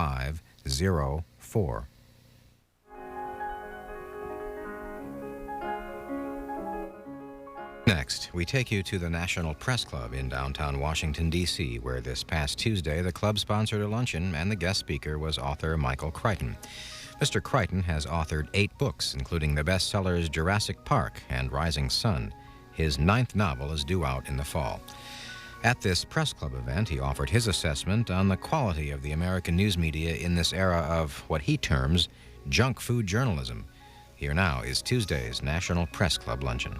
504. Next, we take you to the National Press Club in downtown Washington, D.C., where this past Tuesday the club sponsored a luncheon and the guest speaker was author Michael Crichton. Mr. Crichton has authored 8 books, including the bestsellers Jurassic Park and Rising Sun. His 9th novel is due out in the fall. At this press club event, he offered his assessment on the quality of the American news media in this era of what he terms junk food journalism. Here now is Tuesday's National Press Club luncheon.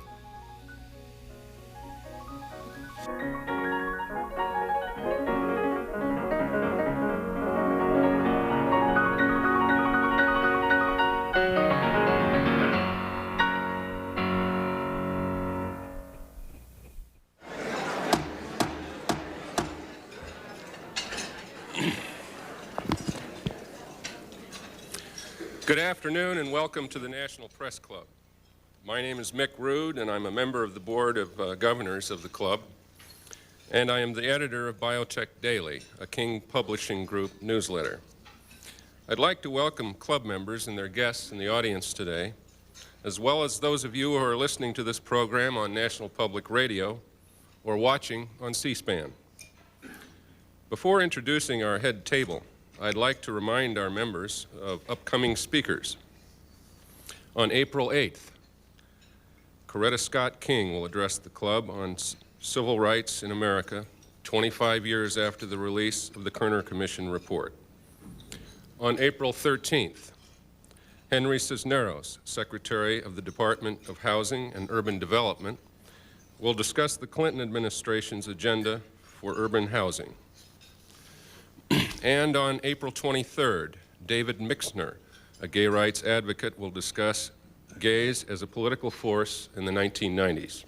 Good afternoon and welcome to the National Press Club. My name is Mick Rood and I'm a member of the Board of Governors of the club, and I am the editor of Biotech Daily, a King Publishing Group newsletter. I'd like to welcome club members and their guests in the audience today, as well as those of you who are listening to this program on National Public Radio or watching on C-SPAN. Before introducing our head table, I'd like to remind our members of upcoming speakers. On April 8th, Coretta Scott King will address the club on civil rights in America, 25 years after the release of the Kerner Commission report. On April 13th, Henry Cisneros, Secretary of the Department of Housing and Urban Development, will discuss the Clinton administration's agenda for urban housing. And on April 23rd, David Mixner, a gay rights advocate, will discuss gays as a political force in the 1990s.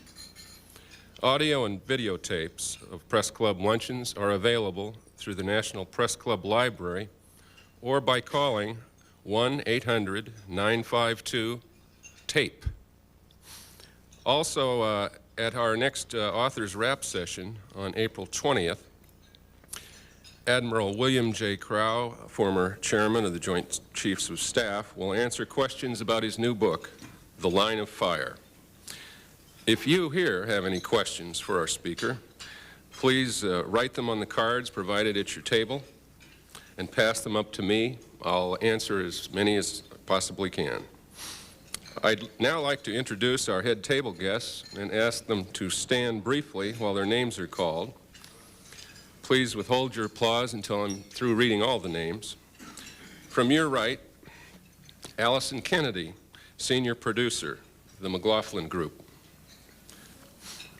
Audio and videotapes of Press Club luncheons are available through the National Press Club Library or by calling 1-800-952-TAPE. Also, at our next Authors Wrap session on April 20th, Admiral William J. Crowe, former chairman of the Joint Chiefs of Staff, will answer questions about his new book, The Line of Fire. If you here have any questions for our speaker, please write them on the cards provided at your table and pass them up to me. I'll answer as many as I possibly can. I'd now like to introduce our head table guests and ask them to stand briefly while their names are called. Please withhold your applause until I'm through reading all the names. From your right, Allison Kennedy, senior producer, the McLaughlin Group.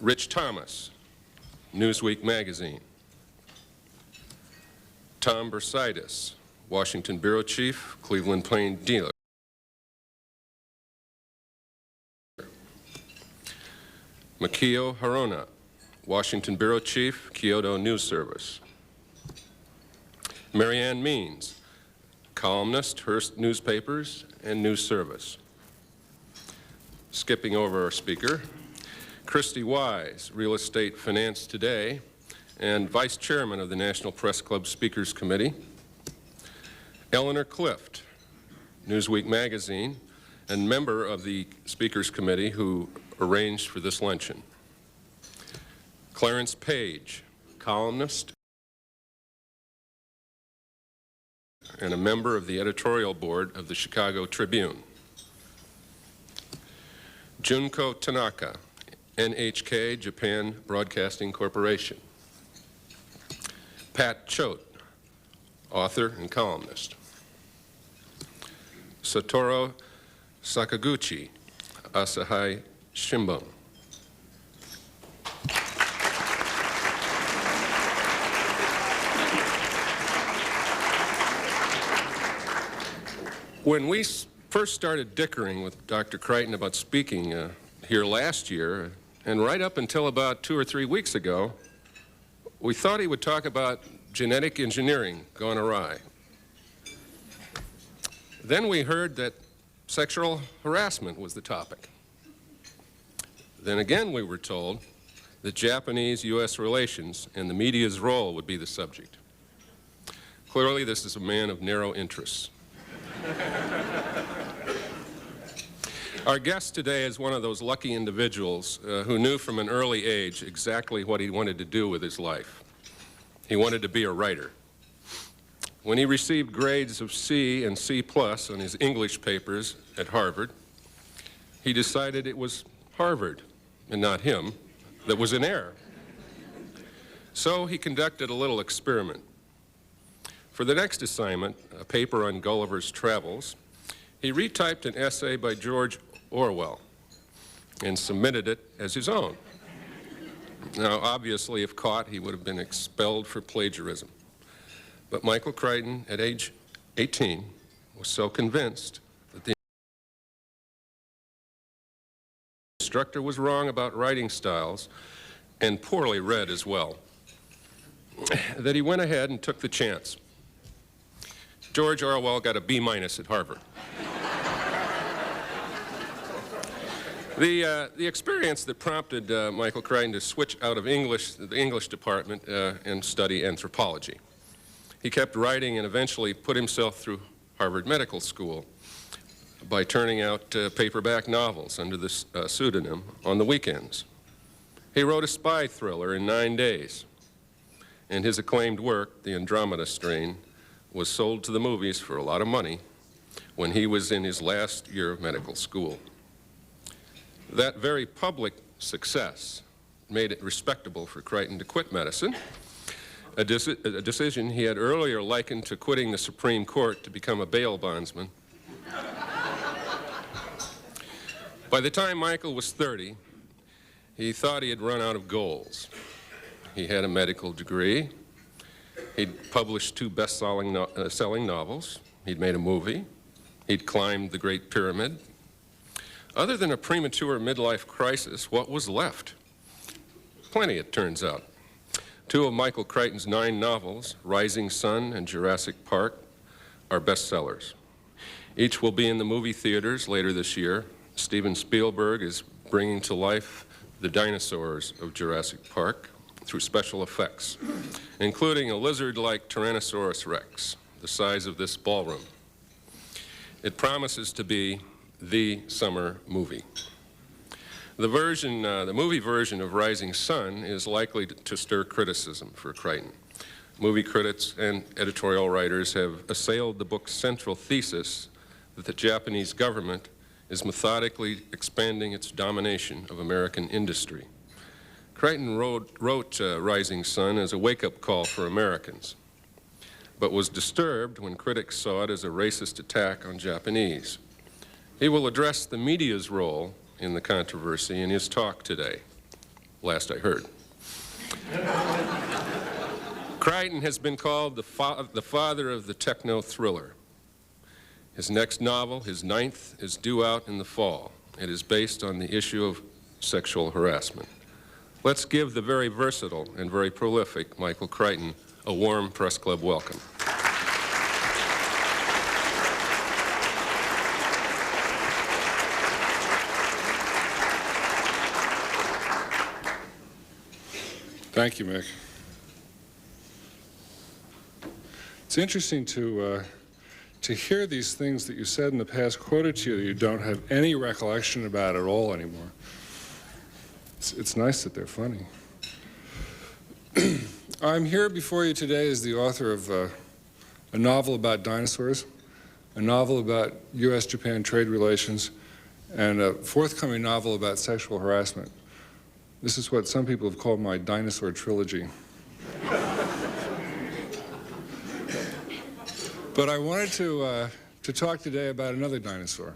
Rich Thomas, Newsweek magazine. Tom Bersidis, Washington bureau chief, Cleveland Plain Dealer. Makio Harona, Washington bureau chief, Kyoto News Service. Marianne Means, columnist, Hearst Newspapers and News Service. Skipping over our speaker, Christy Wise, Real Estate Finance Today and vice chairman of the National Press Club Speakers Committee. Eleanor Clift, Newsweek magazine and member of the Speakers Committee who arranged for this luncheon. Clarence Page, columnist and a member of the editorial board of the Chicago Tribune. Junko Tanaka, NHK Japan Broadcasting Corporation. Pat Choate, author and columnist. Satoru Sakaguchi, Asahi Shimbun. When we first started dickering with Dr. Crichton about speaking here last year, and right up until about 2 or 3 weeks ago, we thought he would talk about genetic engineering gone awry. Then we heard that sexual harassment was the topic. Then again we were told that Japanese-U.S. relations and the media's role would be the subject. Clearly, this is a man of narrow interests. Our guest today is one of those lucky individuals who knew from an early age exactly what he wanted to do with his life. He wanted to be a writer. When he received grades of C and C+ on his English papers at Harvard, he decided it was Harvard, and not him, that was in error. So he conducted a little experiment. For the next assignment, a paper on Gulliver's Travels, he retyped an essay by George Orwell and submitted it as his own. Now, obviously, if caught, he would have been expelled for plagiarism. But Michael Crichton, at age 18, was so convinced that the instructor was wrong about writing styles, and poorly read as well, that he went ahead and took the chance. George Orwell got a B- at Harvard. The experience that prompted Michael Crichton to switch out of the English department and study anthropology. He kept writing and eventually put himself through Harvard Medical School by turning out paperback novels under this pseudonym on the weekends. He wrote a spy thriller in 9 days, and his acclaimed work, The Andromeda Strain, was sold to the movies for a lot of money when he was in his last year of medical school. That very public success made it respectable for Crichton to quit medicine, a decision he had earlier likened to quitting the Supreme Court to become a bail bondsman. By the time Michael was 30, he thought he had run out of goals. He had a medical degree. He'd published 2 best-selling novels. He'd made a movie. He'd climbed the Great Pyramid. Other than a premature midlife crisis, what was left? Plenty, it turns out. 2 of Michael Crichton's 9 novels, Rising Sun and Jurassic Park, are bestsellers. Each will be in the movie theaters later this year. Steven Spielberg is bringing to life the dinosaurs of Jurassic Park through special effects, including a lizard-like Tyrannosaurus Rex, the size of this ballroom. It promises to be the summer movie. The movie version of Rising Sun is likely to stir criticism for Crichton. Movie critics and editorial writers have assailed the book's central thesis that the Japanese government is methodically expanding its domination of American industry. Crichton wrote Rising Sun as a wake-up call for Americans, but was disturbed when critics saw it as a racist attack on Japanese. He will address the media's role in the controversy in his talk today, last I heard. Crichton has been called the father of the techno-thriller. His next novel, his 9th, is due out in the fall. It is based on the issue of sexual harassment. Let's give the very versatile and very prolific Michael Crichton a warm press club welcome. Thank you, Mick. It's interesting to hear these things that you said in the past quoted to you that you don't have any recollection about at all anymore. It's nice that they're funny. I'm here before you today as the author of a novel about dinosaurs, a novel about U.S.-Japan trade relations, and a forthcoming novel about sexual harassment. This is what some people have called my dinosaur trilogy. But I wanted to talk today about another dinosaur,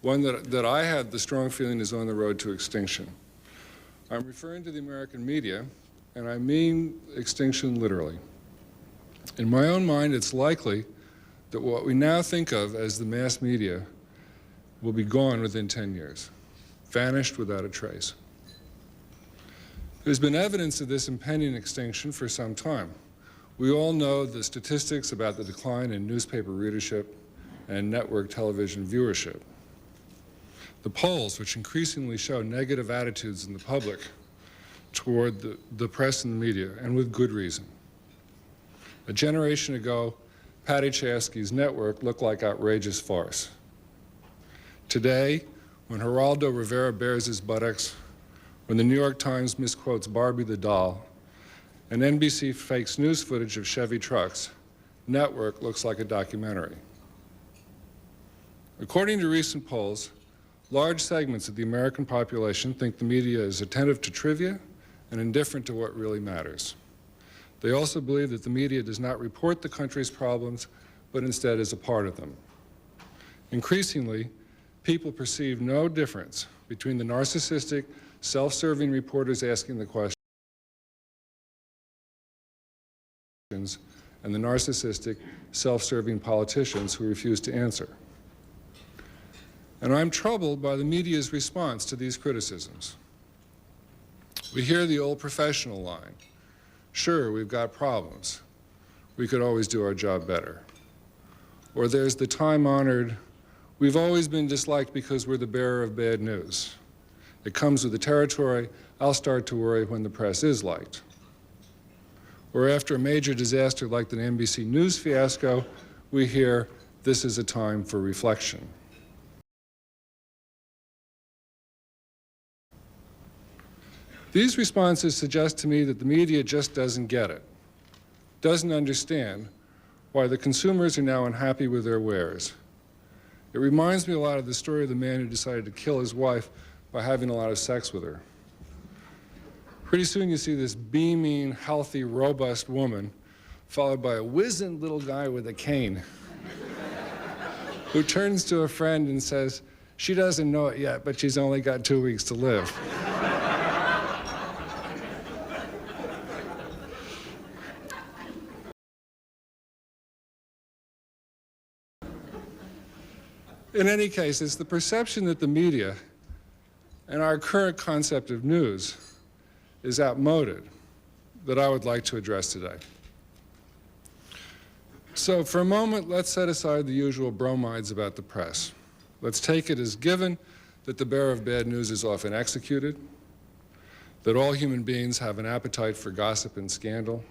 one that I have the strong feeling is on the road to extinction. I'm referring to the American media, and I mean extinction literally. In my own mind, it's likely that what we now think of as the mass media will be gone within 10 years, vanished without a trace. There's been evidence of this impending extinction for some time. We all know the statistics about the decline in newspaper readership and network television viewership. The polls, which increasingly show negative attitudes in the public toward the press and the media, and with good reason. A generation ago, Patty Chayefsky's network looked like outrageous farce. Today, when Geraldo Rivera bares his buttocks, when the New York Times misquotes Barbie the doll, and NBC fakes news footage of Chevy trucks, network looks like a documentary. According to recent polls, large segments of the American population think the media is attentive to trivia and indifferent to what really matters. They also believe that the media does not report the country's problems, but instead is a part of them. Increasingly, people perceive no difference between the narcissistic, self-serving reporters asking the questions and the narcissistic, self-serving politicians who refuse to answer. And I'm troubled by the media's response to these criticisms. We hear the old professional line, sure, we've got problems. We could always do our job better. Or there's the time-honored, we've always been disliked because we're the bearer of bad news. It comes with the territory, I'll start to worry when the press is liked. Or after a major disaster like the NBC News fiasco, we hear, this is a time for reflection. These responses suggest to me that the media just doesn't get it, doesn't understand why the consumers are now unhappy with their wares. It reminds me a lot of the story of the man who decided to kill his wife by having a lot of sex with her. Pretty soon you see this beaming, healthy, robust woman, followed by a wizened little guy with a cane, who turns to a friend and says, she doesn't know it yet, but she's only got 2 weeks to live. In any case, it's the perception that the media and our current concept of news is outmoded that I would like to address today. So for a moment, let's set aside the usual bromides about the press. Let's take it as given that the bearer of bad news is often executed, that all human beings have an appetite for gossip and scandal,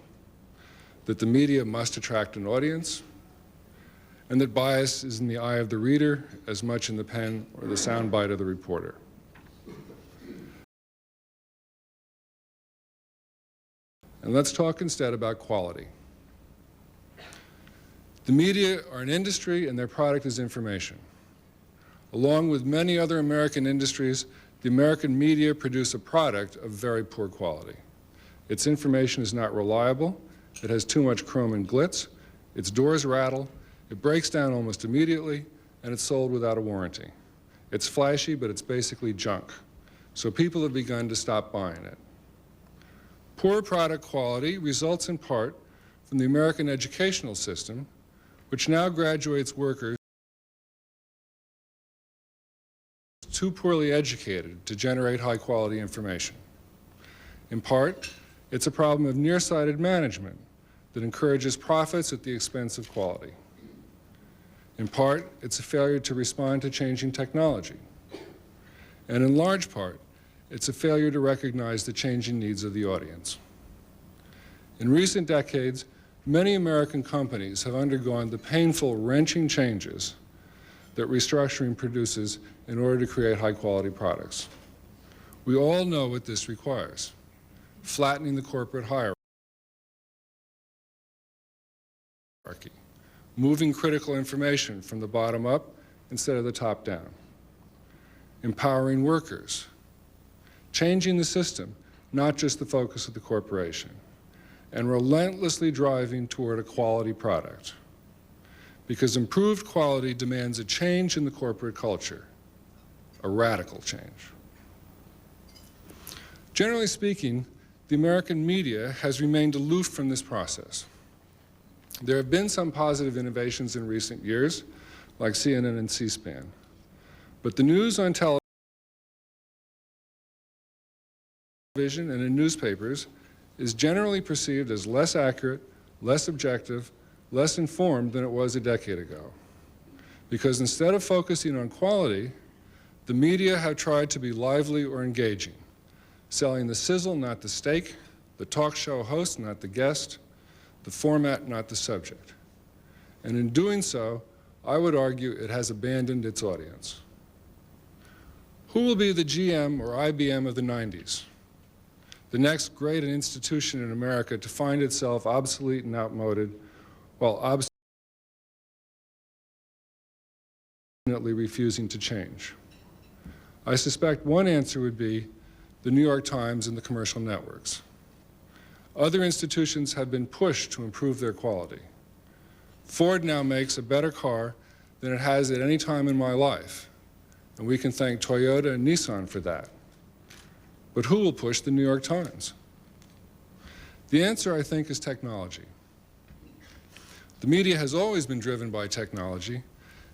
that the media must attract an audience, and that bias is in the eye of the reader as much in the pen or the soundbite of the reporter. And let's talk instead about quality. The media are an industry and their product is information. Along with many other American industries, the American media produce a product of very poor quality. Its information is not reliable, it has too much chrome and glitz, its doors rattle, it breaks down almost immediately, and it's sold without a warranty. It's flashy, but it's basically junk. So people have begun to stop buying it. Poor product quality results in part from the American educational system, which now graduates workers too poorly educated to generate high-quality information. In part, it's a problem of nearsighted management that encourages profits at the expense of quality. In part, it's a failure to respond to changing technology. And in large part, it's a failure to recognize the changing needs of the audience. In recent decades, many American companies have undergone the painful, wrenching changes that restructuring produces in order to create high-quality products. We all know what this requires: flattening the corporate hierarchy, moving critical information from the bottom up instead of the top down, empowering workers, changing the system, not just the focus of the corporation, and relentlessly driving toward a quality product. Because improved quality demands a change in the corporate culture, a radical change. Generally speaking, the American media has remained aloof from this process. There have been some positive innovations in recent years, like CNN and C-SPAN. But the news on television and in newspapers is generally perceived as less accurate, less objective, less informed than it was a decade ago. Because instead of focusing on quality, the media have tried to be lively or engaging, selling the sizzle, not the steak, the talk show host, not the guest, the format, not the subject. And in doing so, I would argue it has abandoned its audience. Who will be the GM or IBM of the 90s? The next great institution in America to find itself obsolete and outmoded while obstinately refusing to change? I suspect one answer would be the New York Times and the commercial networks. Other institutions have been pushed to improve their quality. Ford now makes a better car than it has at any time in my life, and we can thank Toyota and Nissan for that. But who will push the New York Times? The answer, I think, is technology. The media has always been driven by technology,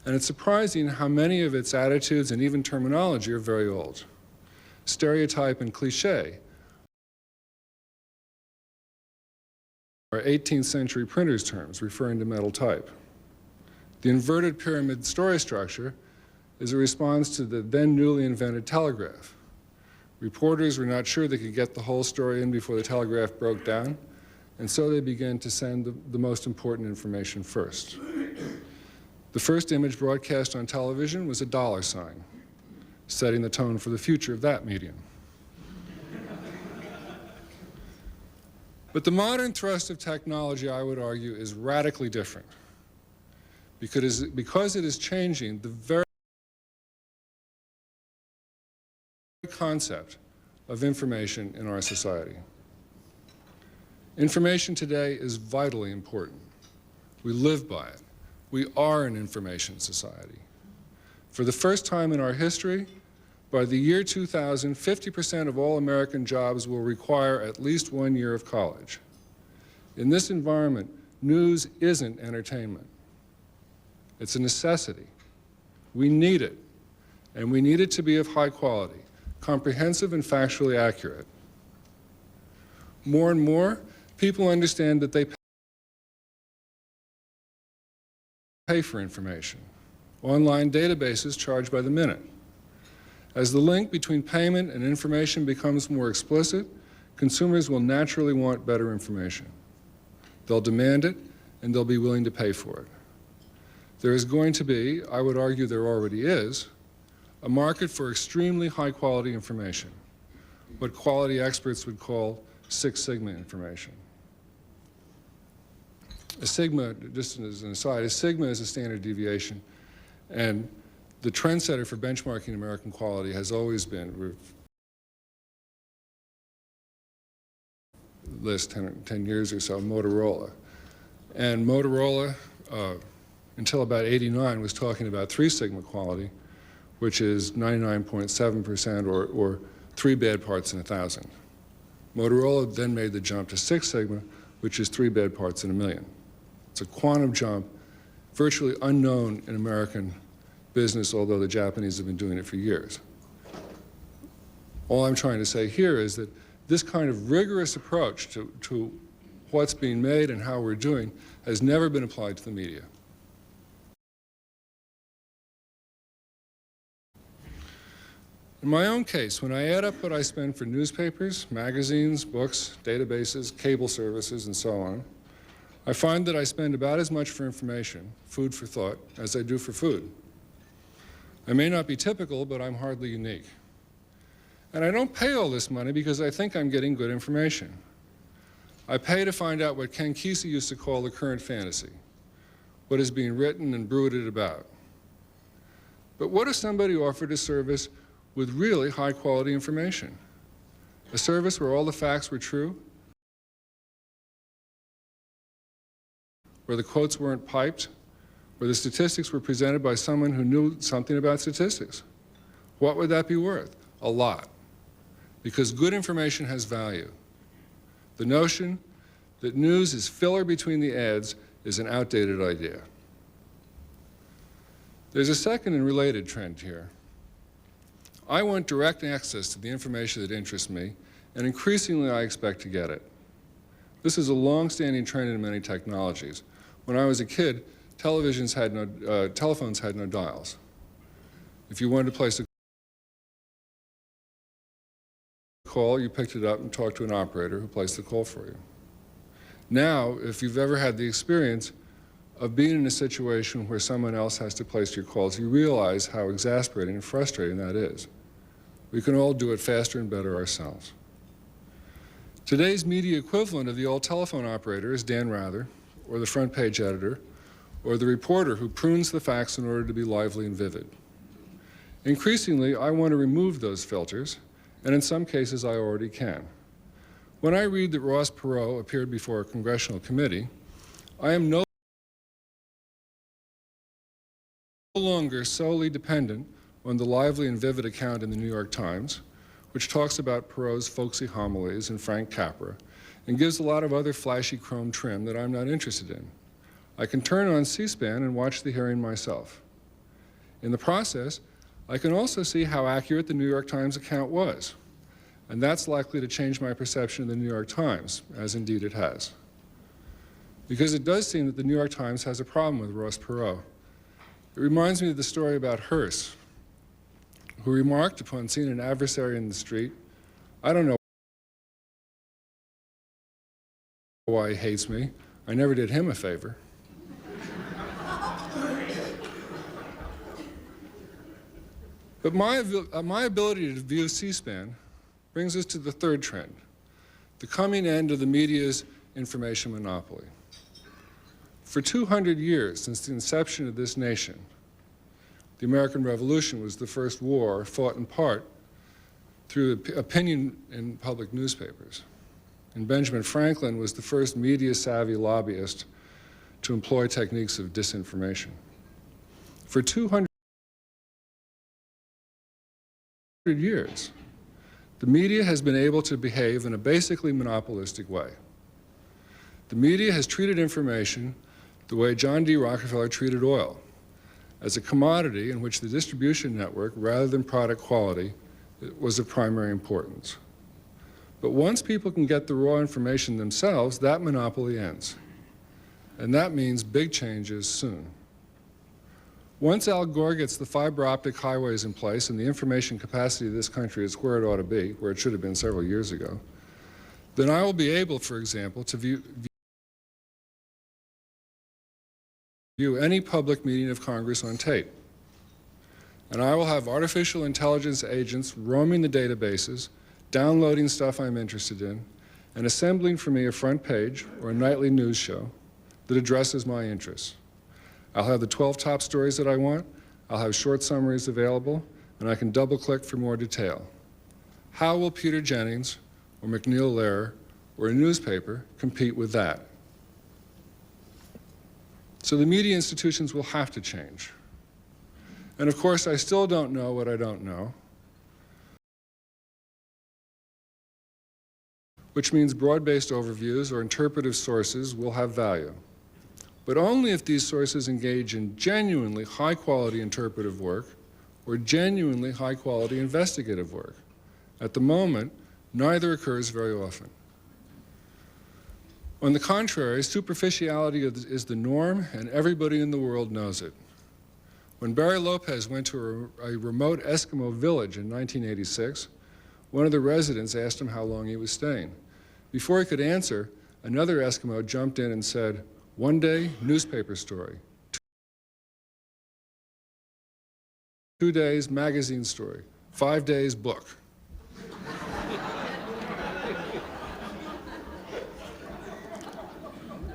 and it's surprising how many of its attitudes and even terminology are very old. Stereotype and cliché are 18th century printers' terms referring to metal type. The inverted pyramid story structure is a response to the then newly invented telegraph. Reporters were not sure they could get the whole story in before the telegraph broke down, and so they began to send the most important information first. The first image broadcast on television was a dollar sign, setting the tone for the future of that medium. But the modern thrust of technology, I would argue, is radically different because it is changing the very concept of information in our society. Information today is vitally important. We live by it. We are an information society. For the first time in our history, by the year 2000, 50% of all American jobs will require at least 1 year of college. In this environment, news isn't entertainment. It's a necessity. We need it, and we need it to be of high quality, comprehensive and factually accurate. More and more, people understand that they pay for information. Online databases charge by the minute. As the link between payment and information becomes more explicit, consumers will naturally want better information. They'll demand it, and they'll be willing to pay for it. There is going to be, I would argue there already is, a market for extremely high-quality information, what quality experts would call Six Sigma information. A sigma, just as an aside, a sigma is a standard deviation, and the trendsetter for benchmarking American quality has always been, list 10 years or so, Motorola. And Motorola, until about '89, was talking about 3 sigma quality, which is 99.7% or 3 bad parts in 1,000. Motorola then made the jump to 6 sigma, which is 3 bad parts in 1,000,000. It's a quantum jump, virtually unknown in American business, although the Japanese have been doing it for years. All I'm trying to say here is that this kind of rigorous approach to what's being made and how we're doing has never been applied to the media. In my own case, when I add up what I spend for newspapers, magazines, books, databases, cable services, and so on, I find that I spend about as much for information, food for thought, as I do for food. I may not be typical, but I'm hardly unique. And I don't pay all this money because I think I'm getting good information. I pay to find out what Ken Kesey used to call the current fantasy, what is being written and brooded about. But what if somebody offered a service with really high-quality information? A service where all the facts were true, where the quotes weren't piped, where the statistics were presented by someone who knew something about statistics. What would that be worth? A lot. Because good information has value. The notion that news is filler between the ads is an outdated idea. There's a second and related trend here. I want direct access to the information that interests me, and increasingly I expect to get it. This is a long-standing trend in many technologies. When I was a kid, telephones had no dials. If you wanted to place a call, you picked it up and talked to an operator who placed the call for you. Now, if you've ever had the experience of being in a situation where someone else has to place your calls, you realize how exasperating and frustrating that is. We can all do it faster and better ourselves. Today's media equivalent of the old telephone operator is Dan Rather, or the front page editor, or the reporter who prunes the facts in order to be lively and vivid. Increasingly, I want to remove those filters, and in some cases I already can. When I read that Ross Perot appeared before a congressional committee, I am no longer solely dependent on the lively and vivid account in the New York Times, which talks about Perot's folksy homilies and Frank Capra, and gives a lot of other flashy chrome trim that I'm not interested in. I can turn on C-SPAN and watch the hearing myself. In the process, I can also see how accurate the New York Times account was, and that's likely to change my perception of the New York Times, as indeed it has. Because it does seem that the New York Times has a problem with Ross Perot. It reminds me of the story about Hearst, who remarked upon seeing an adversary in the street, "I don't know why he hates me. I never did him a favor." But my ability to view C-SPAN brings us to the third trend, the coming end of the media's information monopoly. For 200 years, since the inception of this nation, the American Revolution was the first war fought in part through opinion in public newspapers. And Benjamin Franklin was the first media-savvy lobbyist to employ techniques of disinformation. For 200 years, the media has been able to behave in a basically monopolistic way. The media has treated information the way John D. Rockefeller treated oil, as a commodity in which the distribution network, rather than product quality, was of primary importance. But once people can get the raw information themselves, that monopoly ends. And that means big changes soon. Once Al Gore gets the fiber optic highways in place and the information capacity of this country is where it ought to be, where it should have been several years ago, then I will be able, for example, to view any public meeting of Congress on tape. And I will have artificial intelligence agents roaming the databases, downloading stuff I'm interested in, and assembling for me a front page or a nightly news show that addresses my interests. I'll have the 12 top stories that I want, I'll have short summaries available, and I can double-click for more detail. How will Peter Jennings or McNeil Lehrer or a newspaper compete with that? So the media institutions will have to change. And of course, I still don't know what I don't know, which means broad-based overviews or interpretive sources will have value. But only if these sources engage in genuinely high-quality interpretive work or genuinely high-quality investigative work. At the moment, neither occurs very often. On the contrary, superficiality is the norm, and everybody in the world knows it. When Barry Lopez went to a remote Eskimo village in 1986, one of the residents asked him how long he was staying. Before he could answer, another Eskimo jumped in and said, "One day, newspaper story. 2 days, magazine story. 5 days, book."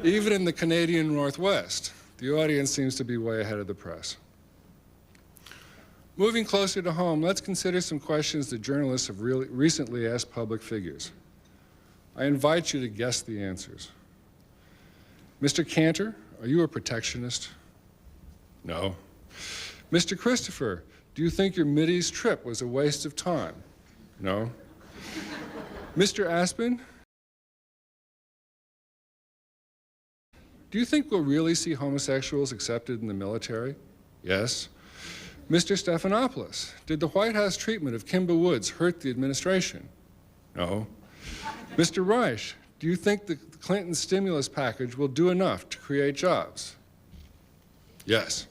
Even in the Canadian Northwest, the audience seems to be way ahead of the press. Moving closer to home, let's consider some questions that journalists have recently asked public figures. I invite you to guess the answers. Mr. Cantor, are you a protectionist? No. Mr. Christopher, do you think your Mideast trip was a waste of time? No. Mr. Aspen, do you think we'll really see homosexuals accepted in the military? Yes. Mr. Stephanopoulos, did the White House treatment of Kimba Woods hurt the administration? No. Mr. Reich, do you think the Clinton stimulus package will do enough to create jobs? Yes.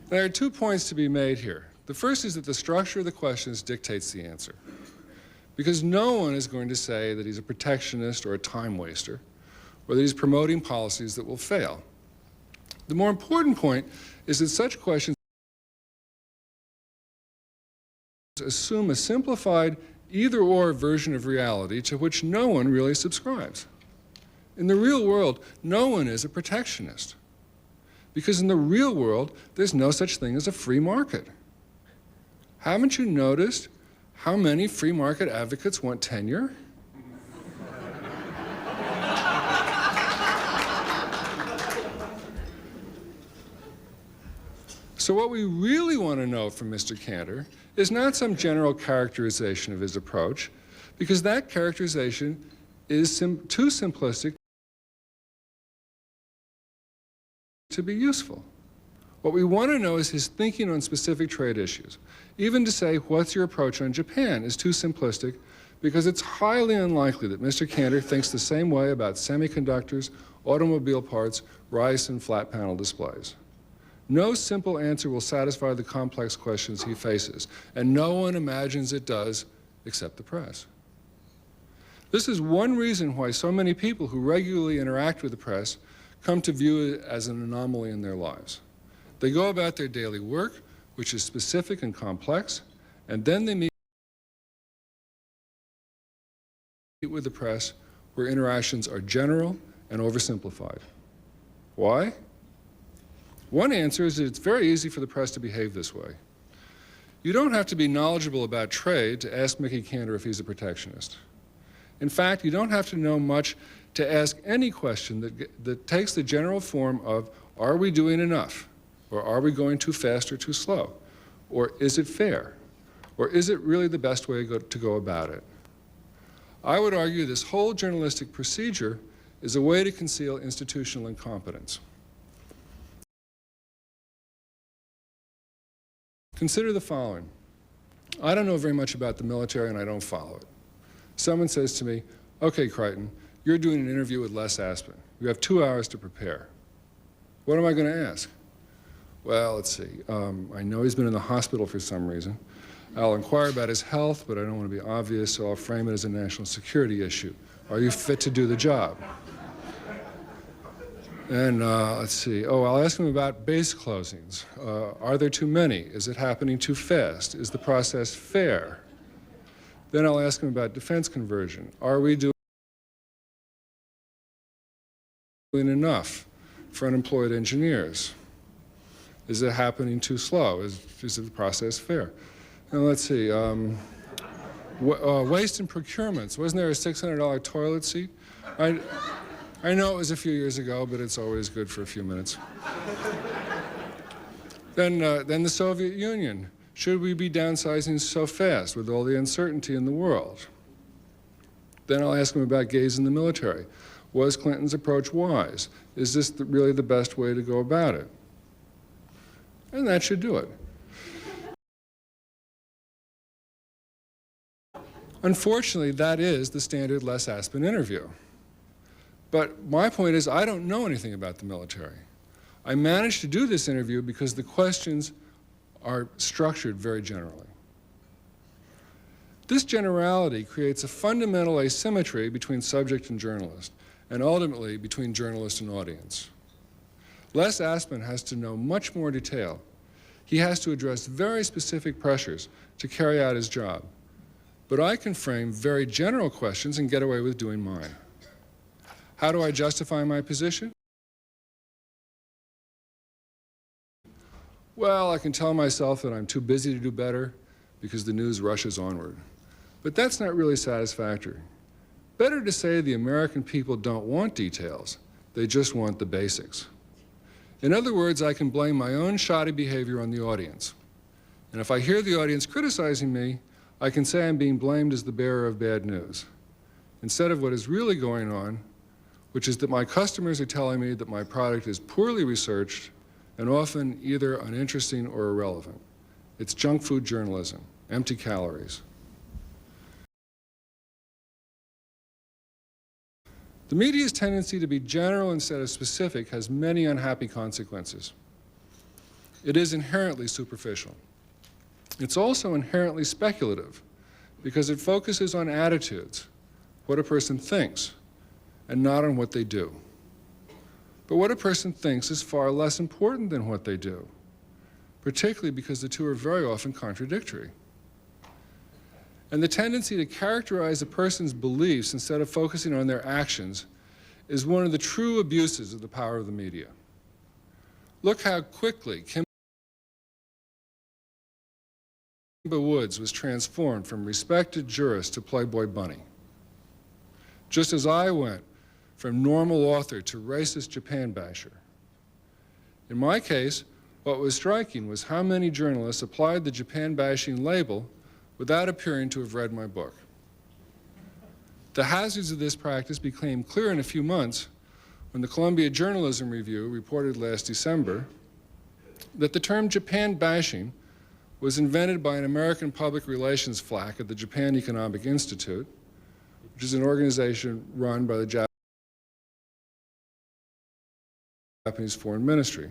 There are 2 points to be made here. The first is that the structure of the questions dictates the answer. because no one is going to say that he's a protectionist or a time waster, or that he's promoting policies that will fail. The more important point is that such questions assume a simplified either-or version of reality to which no one really subscribes. In the real world, no one is a protectionist, because in the real world, there's no such thing as a free market. Haven't you noticed how many free market advocates want tenure? So what we really want to know from Mr. Cantor is not some general characterization of his approach, because that characterization is too simplistic to be useful. What we want to know is his thinking on specific trade issues. Even to say, what's your approach on Japan, is too simplistic, because it's highly unlikely that Mr. Cantor thinks the same way about semiconductors, automobile parts, rice, and flat panel displays. No simple answer will satisfy the complex questions he faces, and no one imagines it does except the press. This is one reason why so many people who regularly interact with the press come to view it as an anomaly in their lives. They go about their daily work, which is specific and complex, and then they meet with the press where interactions are general and oversimplified. Why? One answer is that it's very easy for the press to behave this way. You don't have to be knowledgeable about trade to ask Mickey Cantor if he's a protectionist. In fact, you don't have to know much to ask any question that takes the general form of, are we doing enough? Or are we going too fast or too slow? Or is it fair? Or is it really the best way to go about it? I would argue this whole journalistic procedure is a way to conceal institutional incompetence. Consider the following. I don't know very much about the military and I don't follow it. Someone says to me, okay, Crichton, you're doing an interview with Les Aspin. You have 2 hours to prepare. What am I going to ask? Well, let's see. I know he's been in the hospital for some reason. I'll inquire about his health, but I don't want to be obvious, so I'll frame it as a national security issue. Are you fit to do the job? And let's see. Oh, I'll ask him about base closings. Are there too many? Is it happening too fast? Is the process fair? Then I'll ask him about defense conversion. Are we doing enough for unemployed engineers? Is it happening too slow? Is the process fair? And let's see. Waste and procurements. Wasn't there a $600 toilet seat? I know it was a few years ago, but it's always good for a few minutes. Then the Soviet Union. Should we be downsizing so fast with all the uncertainty in the world? Then I'll ask him about gays in the military. Was Clinton's approach wise? Is this really the best way to go about it? And that should do it. Unfortunately, that is the standard Les Aspin interview. But my point is, I don't know anything about the military. I managed to do this interview because the questions are structured very generally. This generality creates a fundamental asymmetry between subject and journalist, and ultimately between journalist and audience. Les Aspin has to know much more detail. He has to address very specific pressures to carry out his job. But I can frame very general questions and get away with doing mine. How do I justify my position? Well, I can tell myself that I'm too busy to do better because the news rushes onward. But that's not really satisfactory. Better to say the American people don't want details. They just want the basics. In other words, I can blame my own shoddy behavior on the audience. And if I hear the audience criticizing me, I can say I'm being blamed as the bearer of bad news, instead of what is really going on, which is that my customers are telling me that my product is poorly researched and often either uninteresting or irrelevant. It's junk food journalism, empty calories. The media's tendency to be general instead of specific has many unhappy consequences. It is inherently superficial. It's also inherently speculative, because it focuses on attitudes, what a person thinks, and not on what they do. But what a person thinks is far less important than what they do, particularly because the two are very often contradictory. And the tendency to characterize a person's beliefs instead of focusing on their actions is one of the true abuses of the power of the media. Look how quickly Kimba Woods was transformed from respected jurist to Playboy bunny. Just as I went from normal author to racist Japan basher. In my case, what was striking was how many journalists applied the Japan bashing label without appearing to have read my book. The hazards of this practice became clear in a few months when the Columbia Journalism Review reported last December that the term Japan bashing was invented by an American public relations flack at the Japan Economic Institute, which is an organization run by the Japanese Foreign Ministry.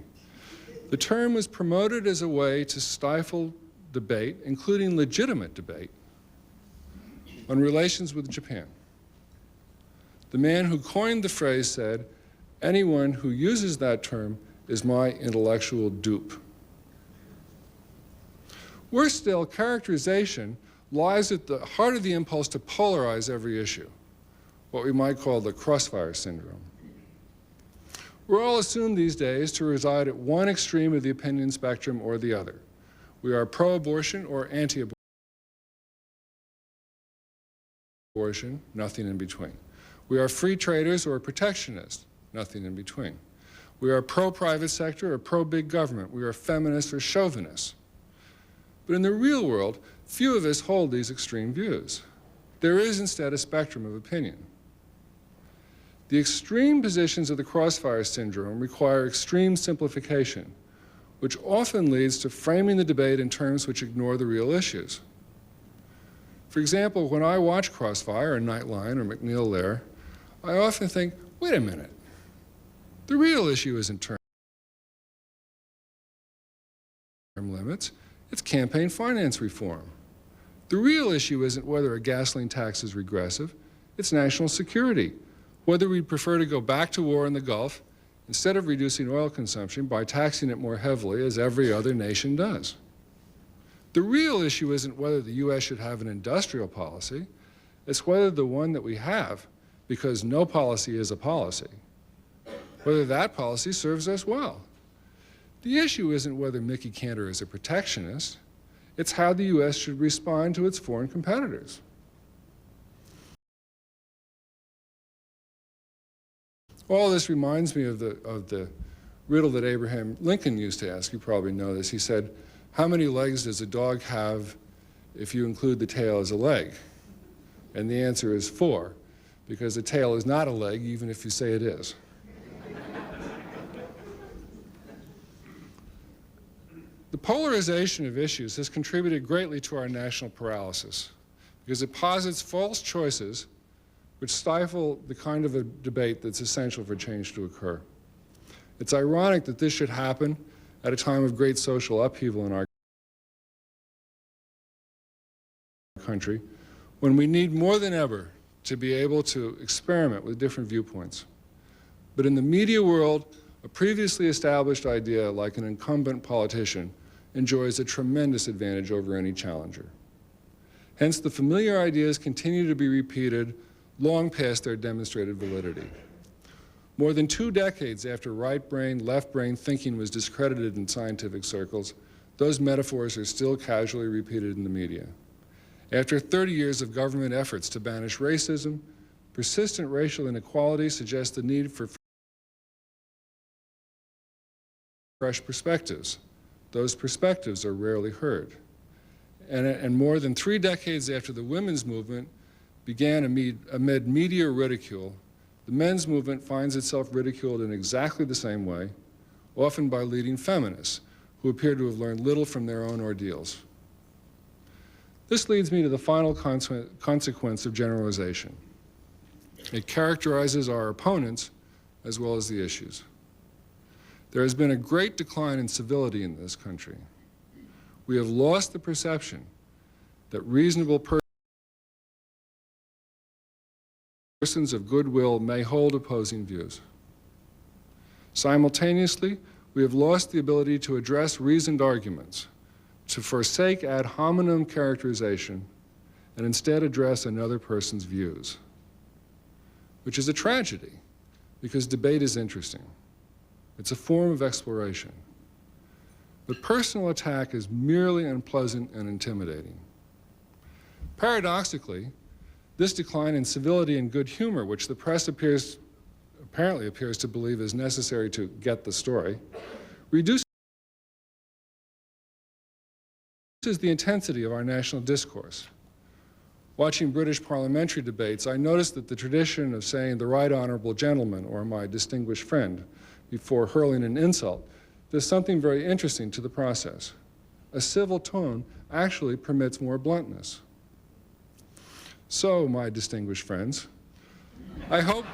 The term was promoted as a way to stifle debate, including legitimate debate, on relations with Japan. The man who coined the phrase said, "Anyone who uses that term is my intellectual dupe." Worse still, characterization lies at the heart of the impulse to polarize every issue, what we might call the crossfire syndrome. We're all assumed these days to reside at one extreme of the opinion spectrum or the other. We are pro-abortion or anti-abortion, nothing in between. We are free traders or protectionists, nothing in between. We are pro-private sector or pro-big government. We are feminists or chauvinists. But in the real world, few of us hold these extreme views. There is instead a spectrum of opinion. The extreme positions of the crossfire syndrome require extreme simplification, which often leads to framing the debate in terms which ignore the real issues. For example, when I watch Crossfire or Nightline or McNeil Lehrer, I often think, wait a minute, the real issue isn't term limits, it's campaign finance reform. The real issue isn't whether a gasoline tax is regressive, it's national security, whether we'd prefer to go back to war in the Gulf instead of reducing oil consumption by taxing it more heavily as every other nation does. The real issue isn't whether the U.S. should have an industrial policy, it's whether the one that we have, because no policy is a policy, whether that policy serves us well. The issue isn't whether Mickey Cantor is a protectionist, it's how the U.S. should respond to its foreign competitors. All this reminds me of the riddle that Abraham Lincoln used to ask. You probably know this. He said, how many legs does a dog have if you include the tail as a leg? And the answer is 4, because the tail is not a leg, even if you say it is. The polarization of issues has contributed greatly to our national paralysis, because it posits false choices which stifle the kind of a debate that's essential for change to occur. It's ironic that this should happen at a time of great social upheaval in our country, when we need more than ever to be able to experiment with different viewpoints. But in the media world, a previously established idea, like an incumbent politician, enjoys a tremendous advantage over any challenger. Hence, the familiar ideas continue to be repeated long past their demonstrated validity. More than 2 decades after right-brain, left-brain thinking was discredited in scientific circles, those metaphors are still casually repeated in the media. After 30 years of government efforts to banish racism, persistent racial inequality suggests the need for fresh perspectives. Those perspectives are rarely heard. And more than 3 decades after the women's movement began amid media ridicule, the men's movement finds itself ridiculed in exactly the same way, often by leading feminists who appear to have learned little from their own ordeals. This leads me to the final consequence of generalization. It characterizes our opponents as well as the issues. There has been a great decline in civility in this country. We have lost the perception that reasonable persons of goodwill may hold opposing views. Simultaneously, we have lost the ability to address reasoned arguments, to forsake ad hominem characterization, and instead address another person's views, which is a tragedy, because debate is interesting. It's a form of exploration. But personal attack is merely unpleasant and intimidating. Paradoxically, this decline in civility and good humor, which the press apparently appears to believe is necessary to get the story, reduces the intensity of our national discourse. Watching British parliamentary debates, I noticed that the tradition of saying the right honorable gentleman or my distinguished friend before hurling an insult does something very interesting to the process. A civil tone actually permits more bluntness. So, my distinguished friends, I hope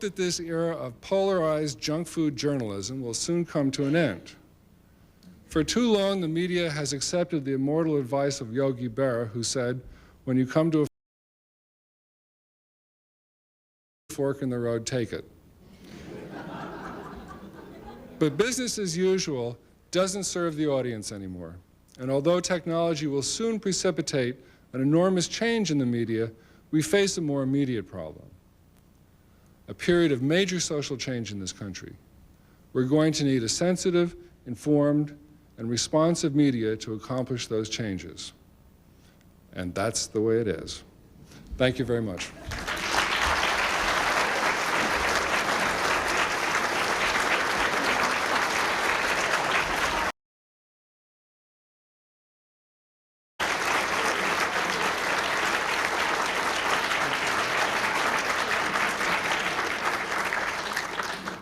that this era of polarized junk food journalism will soon come to an end. For too long, the media has accepted the immortal advice of Yogi Berra, who said, when you come to a fork in the road, take it. But business as usual doesn't serve the audience anymore. And although technology will soon precipitate an enormous change in the media, we face a more immediate problem. A period of major social change in this country. We're going to need a sensitive, informed, and responsive media to accomplish those changes. And that's the way it is. Thank you very much.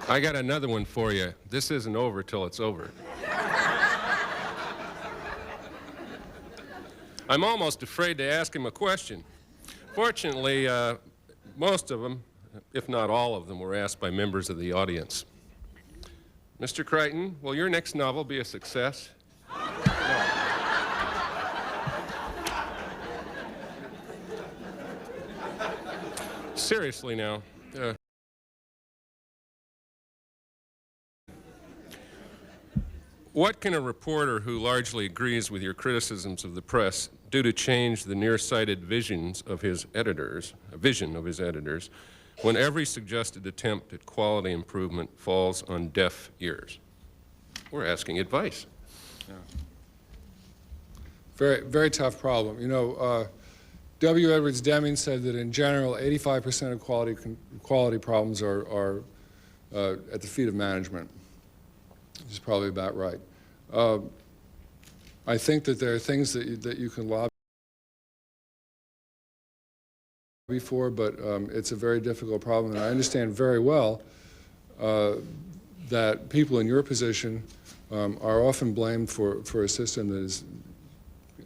I got another one for you. This isn't over till it's over. I'm almost afraid to ask him a question. Fortunately, most of them, if not all of them, were asked by members of the audience. Mr. Crichton, will your next novel be a success? No. Seriously now. What can a reporter who largely agrees with your criticisms of the press do to change the nearsighted vision of his editors, when every suggested attempt at quality improvement falls on deaf ears? We're asking advice. Yeah. Very, very tough problem. You know, W. Edwards Deming said that in general, 85% of quality problems are at the feet of management. Which is probably about right. I think that there are things that you can lobby for, but it's a very difficult problem. And I understand very well that people in your position are often blamed for a system that is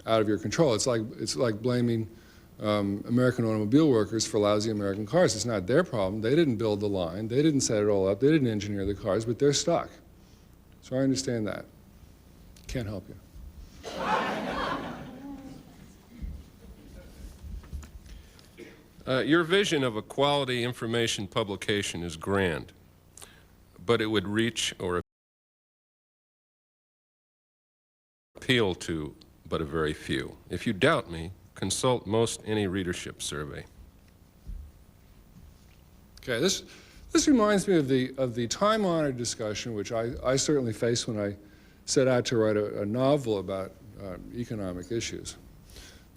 out of your control. It's like blaming American automobile workers for lousy American cars. It's not their problem. They didn't build the line. They didn't set it all up. They didn't engineer the cars, but they're stuck. So I understand that. Can't help you. Your vision of a quality information publication is grand, but it would reach or appeal to but a very few. If you doubt me, consult most any readership survey. Okay, this reminds me of the time-honored discussion, which I certainly faced when I set out to write a novel about economic issues.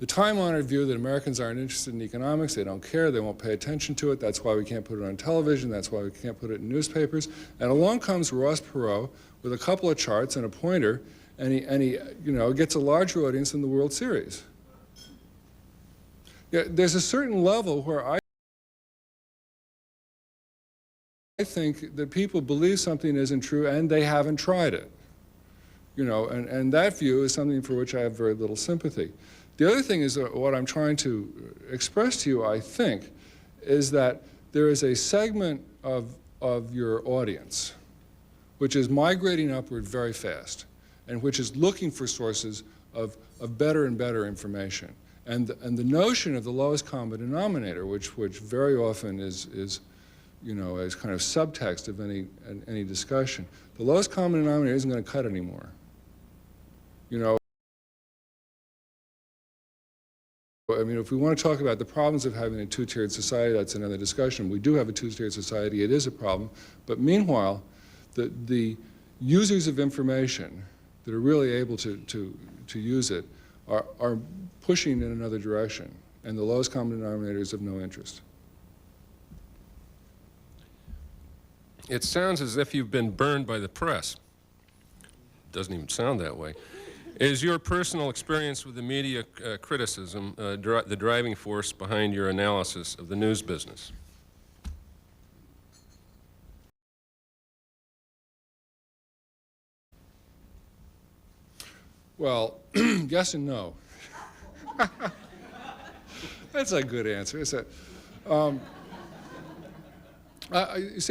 The time-honored view that Americans aren't interested in economics, they don't care, they won't pay attention to it, that's why we can't put it on television, that's why we can't put it in newspapers. And along comes Ross Perot with a couple of charts and a pointer, and he you know, gets a larger audience than the World Series. Yeah, there's a certain level where I think that people believe something isn't true and they haven't tried it. You know, and that view is something for which I have very little sympathy. The other thing is what I'm trying to express to you, I think, is that there is a segment of your audience which is migrating upward very fast and which is looking for sources of better and better information. And the notion of the lowest common denominator, which very often is you know, as kind of subtext of any discussion, the lowest common denominator isn't going to cut anymore. You know, I mean, if we want to talk about the problems of having a two-tiered society, that's another discussion. We do have a two-tiered society. It is a problem. But meanwhile, the users of information that are really able to use it are pushing in another direction. And the lowest common denominator is of no interest. It sounds as if you've been burned by the press. Doesn't even sound that way. Is your personal experience with the media criticism the driving force behind your analysis of the news business? Well, yes and no. That's a good answer. You see,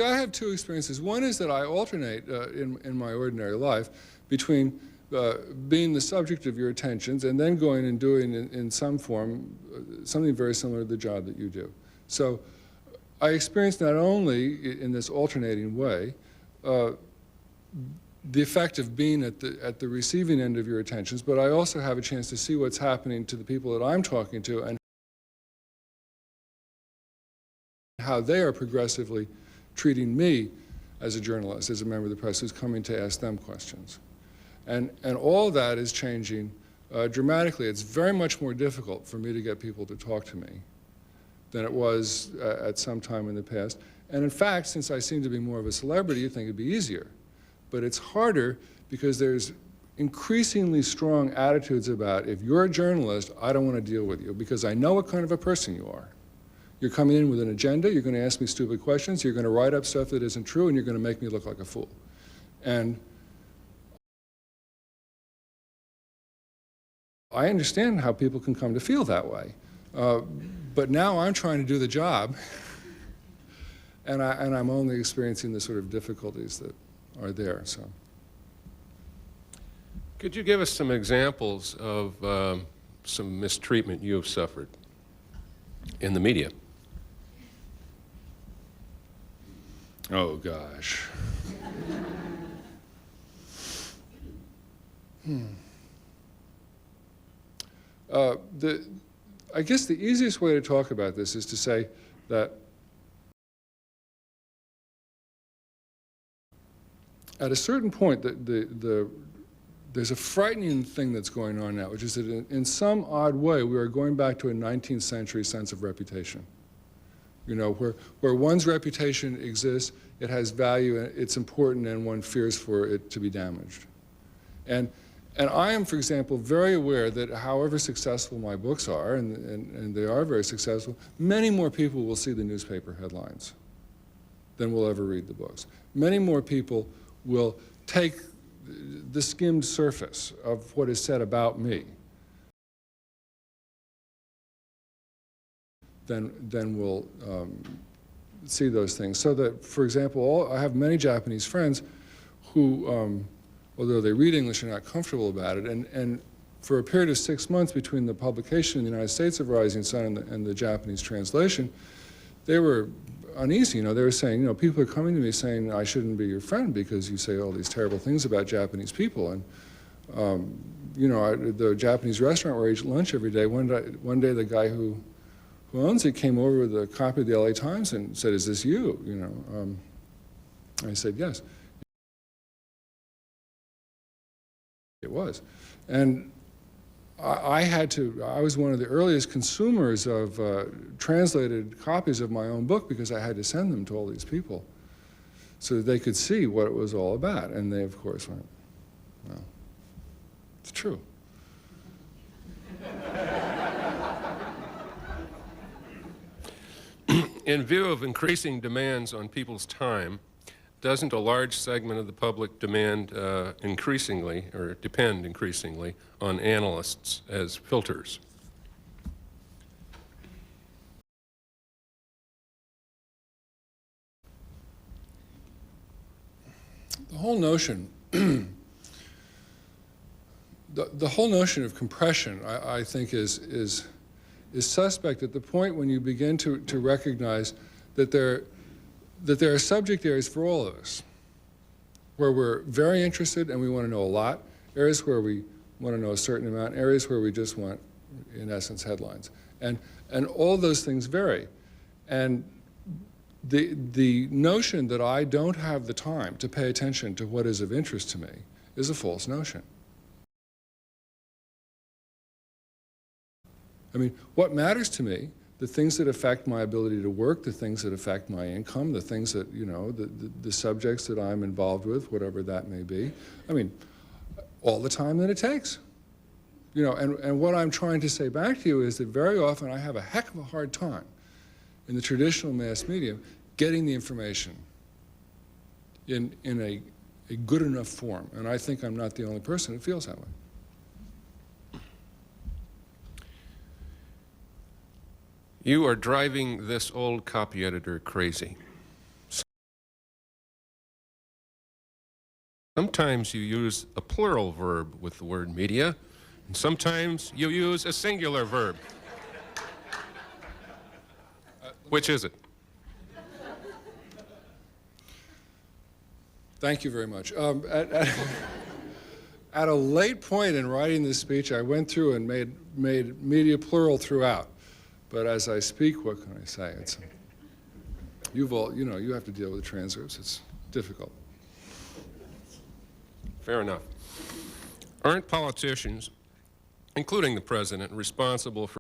I have two experiences. One is that I alternate in my ordinary life between being the subject of your attentions and then going and doing in some form something very similar to the job that you do. So I experience not only in this alternating way the effect of being at the receiving end of your attentions, but I also have a chance to see what's happening to the people that I'm talking to and how they are progressively treating me as a journalist, as a member of the press who's coming to ask them questions. And all of that is changing dramatically. It's very much more difficult for me to get people to talk to me than it was at some time in the past. And in fact, since I seem to be more of a celebrity, you think it'd be easier. But it's harder because there's increasingly strong attitudes about, if you're a journalist, I don't want to deal with you because I know what kind of a person you are. You're coming in with an agenda, you're going to ask me stupid questions, you're going to write up stuff that isn't true, and you're going to make me look like a fool. And I understand how people can come to feel that way. But now I'm trying to do the job, and I'm only experiencing the sort of difficulties that are there. So, could you give us some examples of some mistreatment you have suffered in the media? Oh, gosh. I guess the easiest way to talk about this is to say that at a certain point, there's a frightening thing that's going on now, which is that in some odd way, we are going back to a 19th century sense of reputation. You know, where one's reputation exists, it has value, it's important, and one fears for it to be damaged. And I am, for example, very aware that however successful my books are, and they are very successful, many more people will see the newspaper headlines than will ever read the books. Many more people will take the skimmed surface of what is said about me than will see those things. So that, for example, I have many Japanese friends who, although they read English, are not comfortable about it. And for a period of 6 months between the publication in the United States of Rising Sun and the Japanese translation, they were uneasy. You know, they were saying, you know, people are coming to me saying I shouldn't be your friend because you say all these terrible things about Japanese people. And you know, the Japanese restaurant where I eat lunch every day, one day the guy who owns it came over with a copy of the LA Times and said, "Is this you?" You know, I said, "Yes." It was. And I was one of the earliest consumers of translated copies of my own book because I had to send them to all these people so that they could see what it was all about. And they, of course, went, "Well, it's true." In view of increasing demands on people's time, doesn't a large segment of the public depend increasingly on analysts as filters? The whole notion, the whole notion of compression, I think, is is suspect at the point when you begin to recognize that there are subject areas for all of us, where we're very interested and we want to know a lot, areas where we want to know a certain amount, areas where we just want, in essence, headlines. And all those things vary. And the notion that I don't have the time to pay attention to what is of interest to me is a false notion. I mean, what matters to me, the things that affect my ability to work, the things that affect my income, the things that, you know, the subjects that I'm involved with, whatever that may be, I mean, all the time that it takes. You know, and what I'm trying to say back to you is that very often I have a heck of a hard time in the traditional mass medium getting the information in a good enough form. And I think I'm not the only person who feels that way. You are driving this old copy editor crazy. Sometimes you use a plural verb with the word media, and sometimes you use a singular verb. Which is it? Thank you very much. At a late point in writing this speech, I went through and made media plural throughout. But as I speak, what can I say? You know, you have to deal with transcripts. It's difficult. Fair enough. Aren't politicians, including the president, responsible for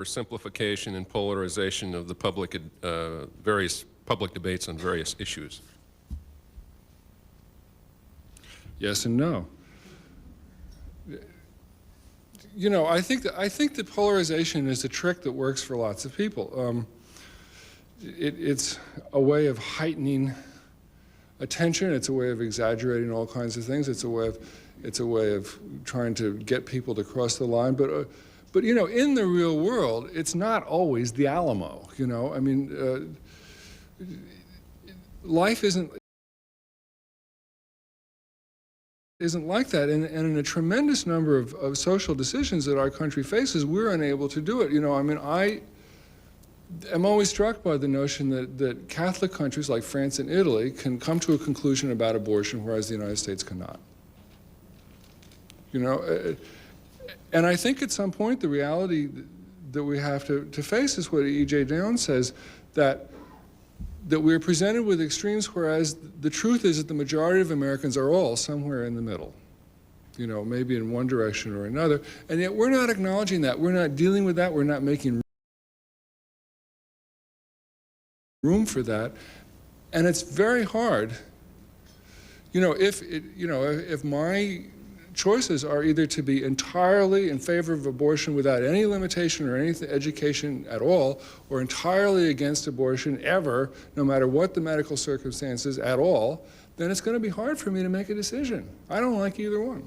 simplification and polarization of the public, various public debates on various issues? Yes and no. You know, I think that polarization is a trick that works for lots of people. It's a way of heightening attention. It's a way of exaggerating all kinds of things. It's a way of trying to get people to cross the line. But you know, in the real world, it's not always the Alamo. You know, I mean, life isn't like that, and in a tremendous number of social decisions that our country faces, we're unable to do it. You know, I mean, I am always struck by the notion that Catholic countries like France and Italy can come to a conclusion about abortion, whereas the United States cannot. You know, and I think at some point the reality that we have to face is what E.J. Downs says, that we're presented with extremes, whereas the truth is that the majority of Americans are all somewhere in the middle, you know, maybe in one direction or another, and yet we're not acknowledging that. We're not dealing with that. We're not making room for that, and it's very hard. You know, if my choices are either to be entirely in favor of abortion without any limitation or any education at all, or entirely against abortion ever, no matter what the medical circumstances at all, then it's going to be hard for me to make a decision. I don't like either one.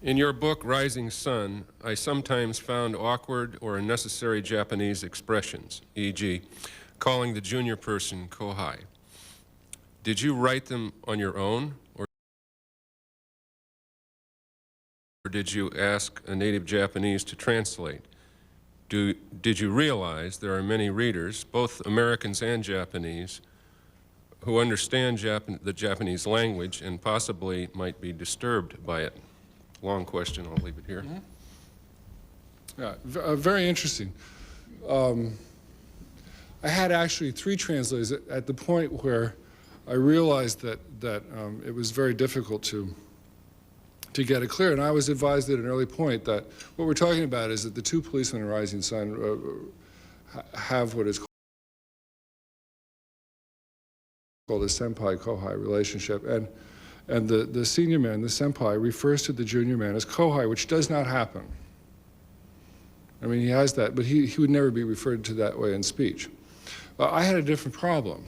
In your book, Rising Sun, I sometimes found awkward or unnecessary Japanese expressions, e.g., calling the junior person kohai. Did you write them on your own, or did you ask a native Japanese to translate? Did you realize there are many readers, both Americans and Japanese, who understand the Japanese language and possibly might be disturbed by it? Long question, I'll leave it here. Mm-hmm. Yeah, very interesting. I had actually 3 translators at the point where I realized that it was very difficult to get it clear, and I was advised at an early point that what we're talking about is that the 2 policemen in Rising Sun have what is called a senpai-kohai relationship, and the senior man, the senpai, refers to the junior man as kohai, which does not happen. I mean, he has that, but he would never be referred to that way in speech. I had a different problem,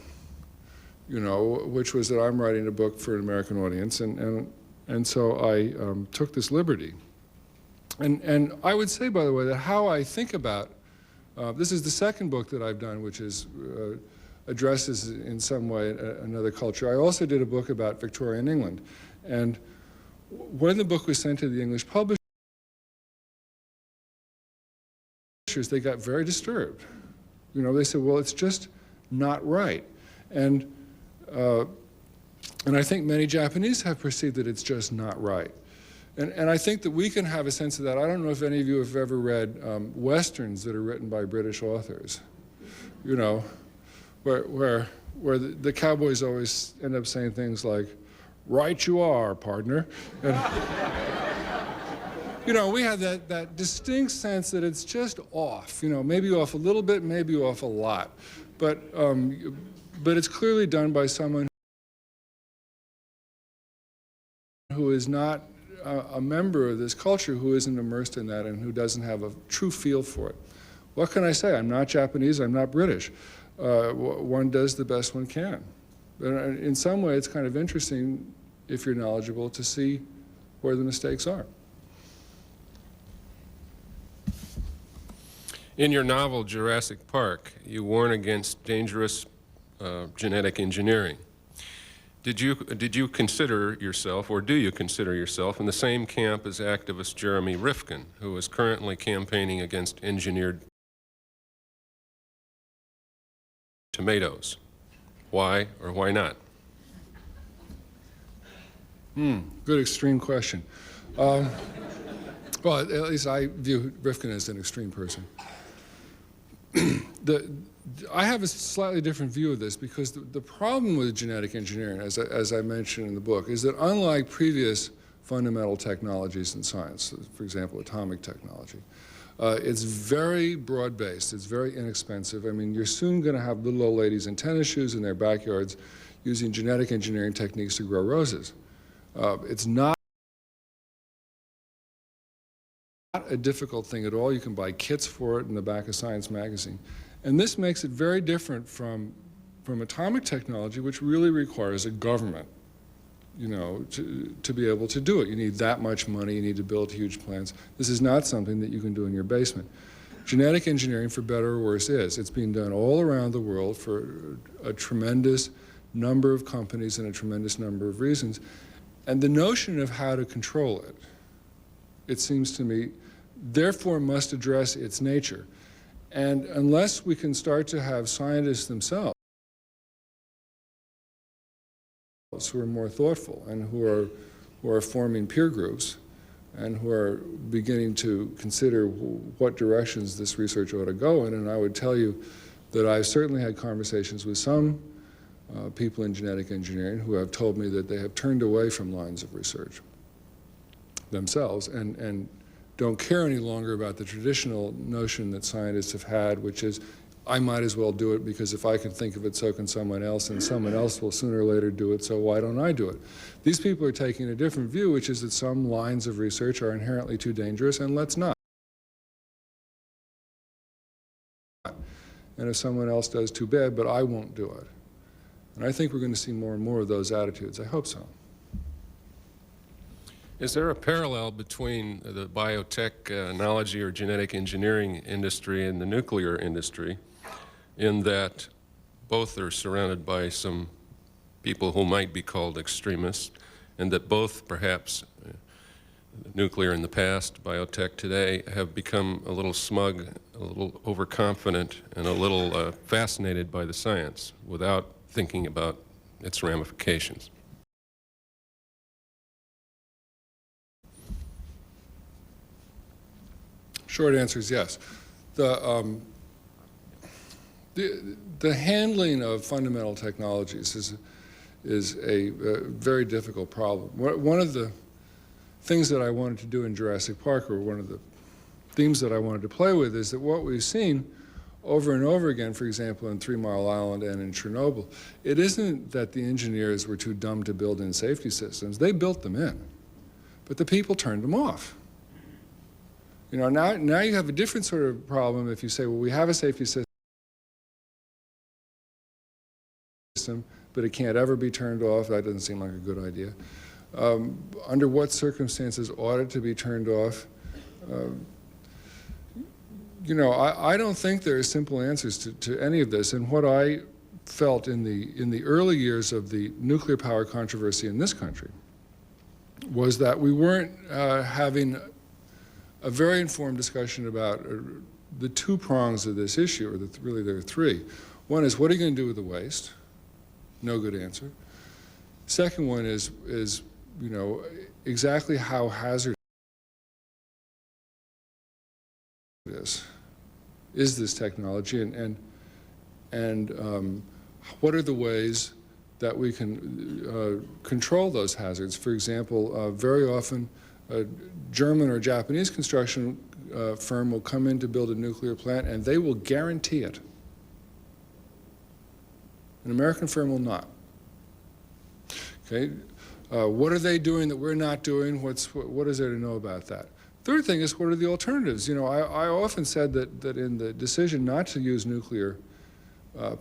you know, which was that I'm writing a book for an American audience, and so I took this liberty. And I would say, by the way, that how I think about, this is the second book that I've done, which is addresses in some way another culture. I also did a book about Victorian England. And when the book was sent to the English publishers, they got very disturbed. You know, they said, well, it's just not right. And I think many Japanese have perceived that it's just not right. And I think that we can have a sense of that. I don't know if any of you have ever read Westerns that are written by British authors, you know, where the cowboys always end up saying things like, right you are, partner. And, you know, we have that distinct sense that it's just off, you know, maybe off a little bit, maybe off a lot. But it's clearly done by someone who is not a member of this culture, who isn't immersed in that and who doesn't have a true feel for it. What can I say? I'm not Japanese, I'm not British. One does the best one can. But in some way, it's kind of interesting, if you're knowledgeable, to see where the mistakes are. In your novel, Jurassic Park, you warn against dangerous genetic engineering. Did you consider yourself, or do you consider yourself, in the same camp as activist Jeremy Rifkin, who is currently campaigning against engineered tomatoes? Why or why not? Good extreme question. Well, at least I view Rifkin as an extreme person. I have a slightly different view of this because the problem with genetic engineering, as I mentioned in the book, is that unlike previous fundamental technologies in science, for example, atomic technology, it's very broad-based, it's very inexpensive. I mean, you're soon going to have little old ladies in tennis shoes in their backyards using genetic engineering techniques to grow roses. It's not a difficult thing at all. You can buy kits for it in the back of Science magazine. And this makes it very different from atomic technology, which really requires a government, you know, to be able to do it. You need that much money, you need to build huge plants. This is not something that you can do in your basement. Genetic engineering, for better or worse, is. It's being done all around the world for a tremendous number of companies and a tremendous number of reasons. And the notion of how to control it, it seems to me, therefore must address its nature. And unless we can start to have scientists themselves who are more thoughtful and who are forming peer groups and who are beginning to consider what directions this research ought to go in, and I would tell you that I've certainly had conversations with some people in genetic engineering who have told me that they have turned away from lines of research themselves and don't care any longer about the traditional notion that scientists have had, which is, I might as well do it because if I can think of it, so can someone else, and someone else will sooner or later do it, so why don't I do it? These people are taking a different view, which is that some lines of research are inherently too dangerous, and let's not. And if someone else does, too bad, but I won't do it. And I think we're going to see more and more of those attitudes. I hope so. Is there a parallel between the biotech analogy or genetic engineering industry and the nuclear industry in that both are surrounded by some people who might be called extremists, and that both, perhaps, nuclear in the past, biotech today, have become a little smug, a little overconfident, and a little fascinated by the science without thinking about its ramifications? Short answer is yes. The handling of fundamental technologies is a very difficult problem. One of the things that I wanted to do in Jurassic Park, or one of the themes that I wanted to play with, is that what we've seen over and over again, for example, in 3 Mile Island and in Chernobyl, it isn't that the engineers were too dumb to build in safety systems. They built them in, but the people turned them off. You know, now you have a different sort of problem if you say, well, we have a safety system, but it can't ever be turned off. That doesn't seem like a good idea. Under what circumstances ought it to be turned off? You know, I don't think there are simple answers to any of this. And what I felt in the early years of the nuclear power controversy in this country was that we weren't having a very informed discussion about the two prongs of this issue, or really there are three. One is, what are you going to do with the waste? No good answer. Second one is you know, exactly how hazardous is this technology, and what are the ways that we can control those hazards? For example, very often a German or Japanese construction firm will come in to build a nuclear plant and they will guarantee it. An American firm will not. Okay, what are they doing that we're not doing? What is there to know about that? Third thing is, what are the alternatives? You know, I often said that in the decision not to use nuclear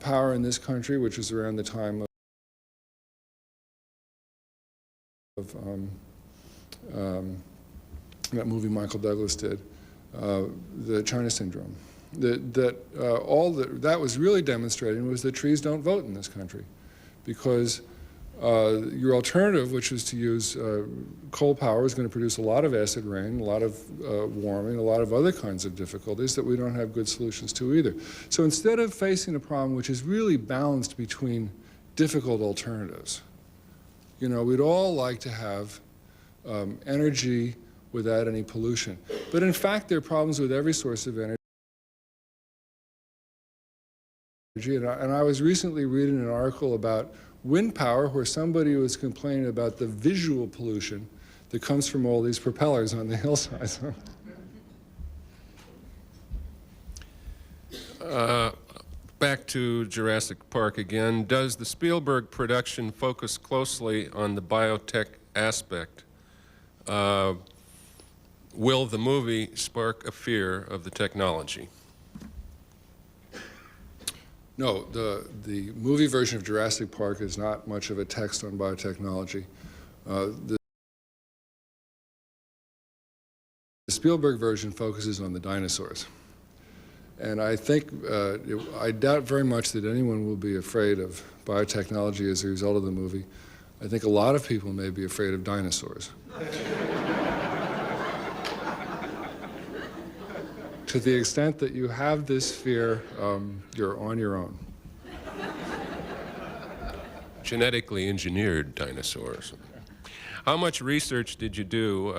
power in this country, which was around the time of that movie Michael Douglas did, the China Syndrome, that was really demonstrating was that trees don't vote in this country, because your alternative, which is to use coal power, is going to produce a lot of acid rain, a lot of warming, a lot of other kinds of difficulties that we don't have good solutions to either. So instead of facing a problem which is really balanced between difficult alternatives, you know, we'd all like to have energy without any pollution. But in fact, there are problems with every source of energy. And I was recently reading an article about wind power where somebody was complaining about the visual pollution that comes from all these propellers on the hillsides. Back to Jurassic Park again. Does the Spielberg production focus closely on the biotech aspect? Will the movie spark a fear of the technology? No, the movie version of Jurassic Park is not much of a text on biotechnology. The Spielberg version focuses on the dinosaurs. And I think, I doubt very much that anyone will be afraid of biotechnology as a result of the movie. I think a lot of people may be afraid of dinosaurs. To the extent that you have this fear, you're on your own. Genetically engineered dinosaurs. How much research did you do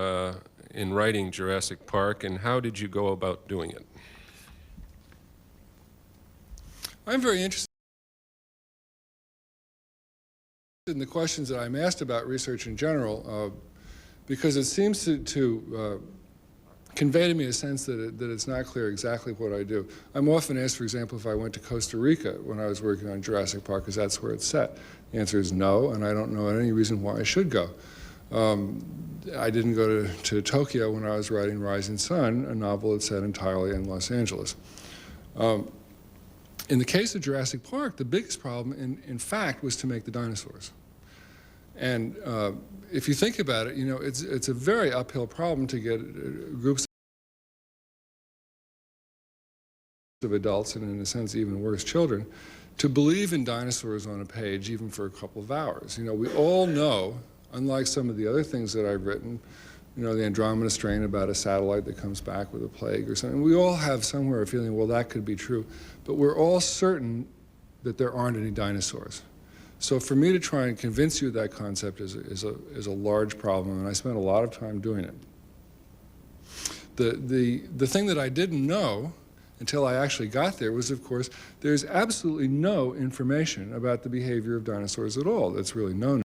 in writing Jurassic Park, and how did you go about doing it? I'm very interested in the questions that I'm asked about research in general, because it seems to convey to me a sense that it's not clear exactly what I do. I'm often asked, for example, if I went to Costa Rica when I was working on Jurassic Park, because that's where it's set. The answer is no, and I don't know any reason why I should go. I didn't go to Tokyo when I was writing Rising Sun, a novel that's set entirely in Los Angeles. In the case of Jurassic Park, the biggest problem, in fact, was to make the dinosaurs. And if you think about it, you know, it's a very uphill problem to get groups of adults, and in a sense even worse, children, to believe in dinosaurs on a page even for a couple of hours. You know, we all know, unlike some of the other things that I've written, you know, the Andromeda strain about a satellite that comes back with a plague or something, we all have somewhere a feeling, well, that could be true. But we're all certain that there aren't any dinosaurs. So for me to try and convince you of that concept is a large problem, and I spent a lot of time doing it. The thing that I didn't know until I actually got there was, of course, there's absolutely no information about the behavior of dinosaurs at all that's really known.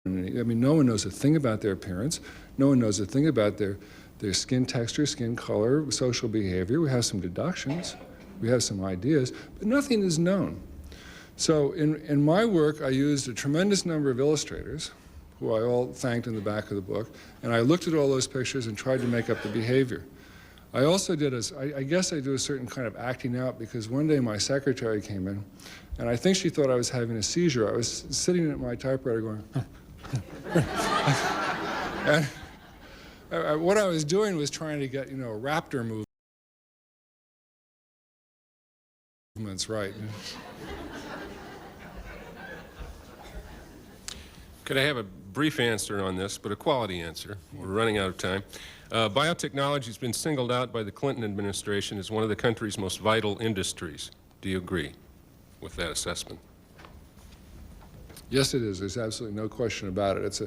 I mean, no one knows a thing about their appearance. No one knows a thing about their skin texture, skin color, social behavior. We have some deductions. We have some ideas, but nothing is known. So in my work, I used a tremendous number of illustrators, who I all thanked in the back of the book, and I looked at all those pictures and tried to make up the behavior. I also did, I guess I do a certain kind of acting out, because one day my secretary came in, and I think she thought I was having a seizure. I was sitting at my typewriter going, and what I was doing was trying to get, you know, raptor movements right. Could I have a brief answer on this, but a quality answer? We're running out of time. Biotechnology has been singled out by the Clinton administration as one of the country's most vital industries. Do you agree with that assessment? Yes, it is. There's absolutely no question about it.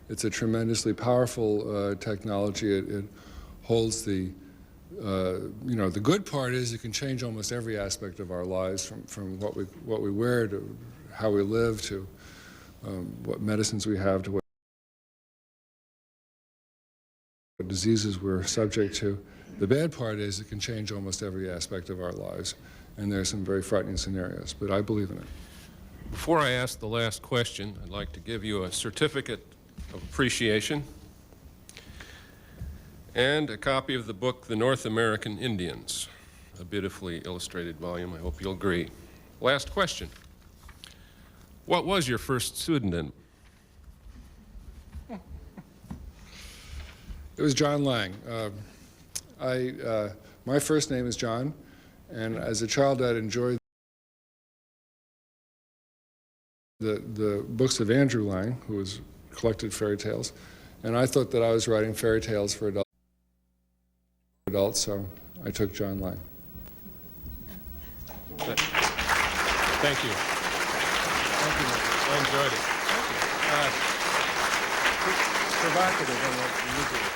It's a tremendously powerful technology. It holds the the good part is it can change almost every aspect of our lives, from what we wear to how we live to what medicines we have to what diseases we're subject to. The bad part is it can change almost every aspect of our lives, and there are some very frightening scenarios, but I believe in it. Before I ask the last question, I'd like to give you a certificate of appreciation and a copy of the book, The North American Indians, a beautifully illustrated volume. I hope you'll agree. Last question. What was your first pseudonym? It was John Lang. My first name is John, and as a child I'd enjoyed the books of Andrew Lang, who was collected fairy tales, and I thought that I was writing fairy tales for adults, so I took John Lang. Thank you. Thank you. I enjoyed it. Provocative, unlike usual.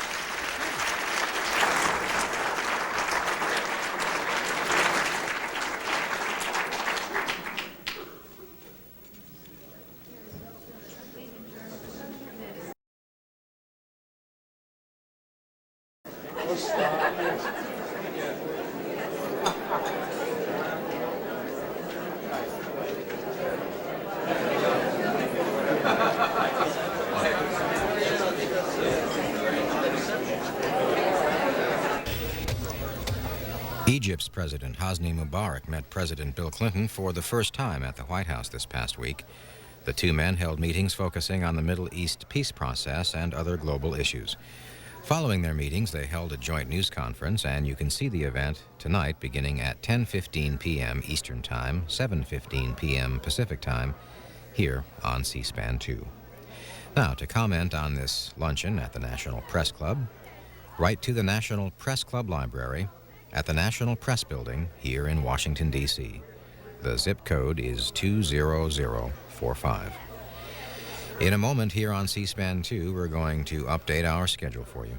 Egypt's President Hosni Mubarak met President Bill Clinton for the first time at the White House this past week. The two men held meetings focusing on the Middle East peace process and other global issues. Following their meetings, they held a joint news conference, and you can see the event tonight beginning at 10:15 p.m. Eastern Time, 7:15 p.m. Pacific Time, here on C-SPAN2. Now, to comment on this luncheon at the National Press Club, write to the National Press Club Library at the National Press Building here in Washington, D.C. The zip code is 20045. In a moment here on C-SPAN 2, we're going to update our schedule for you.